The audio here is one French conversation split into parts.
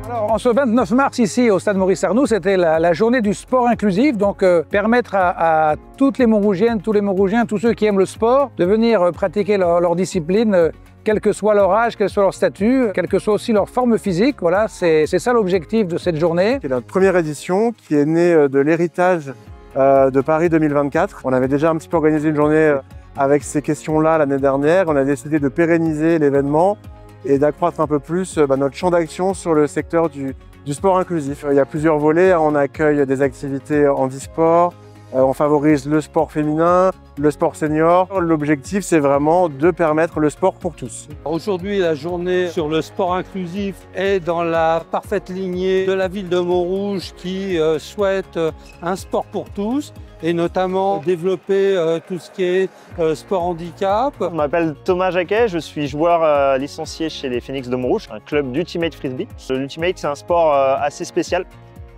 Alors, en ce 29 mars, ici, au Stade Maurice Arnoux, c'était la journée du sport inclusif. Donc, permettre à toutes les Montrougiennes, tous les Montrougiens, tous ceux qui aiment le sport, de venir pratiquer leur discipline, quel que soit leur âge, quel que soit leur statut, quelle que soit aussi leur forme physique. Voilà, c'est ça l'objectif de cette journée. C'est notre première édition qui est née de l'héritage de Paris 2024. On avait déjà un petit peu organisé une journée avec ces questions-là l'année dernière. On a décidé de pérenniser l'événement et d'accroître un peu plus notre champ d'action sur le secteur du sport inclusif. Il y a plusieurs volets. On accueille des activités handisport, on favorise le sport féminin, le sport senior. L'objectif, c'est vraiment de permettre le sport pour tous. Aujourd'hui, la journée sur le sport inclusif est dans la parfaite lignée de la ville de Montrouge qui souhaite un sport pour tous et notamment développer tout ce qui est sport handicap. Je m'appelle Thomas Jacquet, je suis joueur licencié chez les Phoenix de Montrouge, un club d'Ultimate Frisbee. L'Ultimate, c'est un sport assez spécial.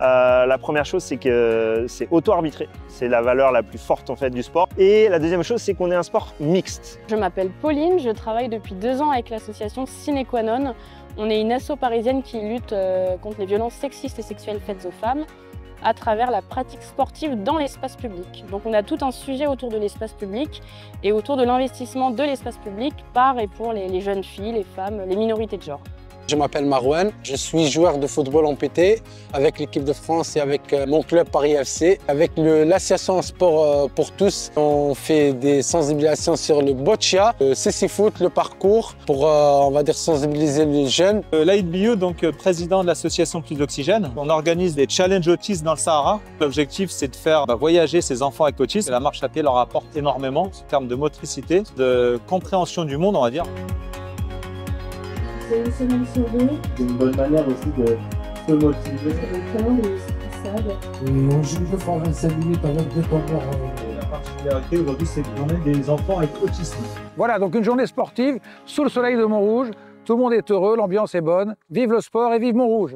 La première chose, c'est que c'est auto-arbitré. C'est la valeur la plus forte en fait du sport. Et la deuxième chose, c'est qu'on est un sport mixte. Je m'appelle Pauline, je travaille depuis 2 ans avec l'association Sine Qua Non. On est une asso parisienne qui lutte contre les violences sexistes et sexuelles faites aux femmes à travers la pratique sportive dans l'espace public. Donc on a tout un sujet autour de l'espace public et autour de l'investissement de l'espace public par et pour les jeunes filles, les femmes, les minorités de genre. Je m'appelle Marouane, je suis joueur de football en PT avec l'équipe de France et avec mon club Paris FC. Avec l'association Sport pour tous, on fait des sensibilisations sur le boccia, le cécifoot, le parcours pour, on va dire, sensibiliser les jeunes. Laïd Biou, donc président de l'association Plus d'Oxygène. On organise des challenges autistes dans le Sahara. L'objectif, c'est de faire voyager ces enfants avec autisme. La marche à pied leur apporte énormément en termes de motricité, de compréhension du monde, on va dire. C'est une semaine sur 2. C'est une bonne manière aussi de se motiver. On joue 2 fois 25 minutes avec 2 temps morts. La particularité aujourd'hui, c'est qu'on a des enfants avec autisme. Voilà, donc une journée sportive sous le soleil de Montrouge. Tout le monde est heureux, l'ambiance est bonne. Vive le sport et vive Montrouge!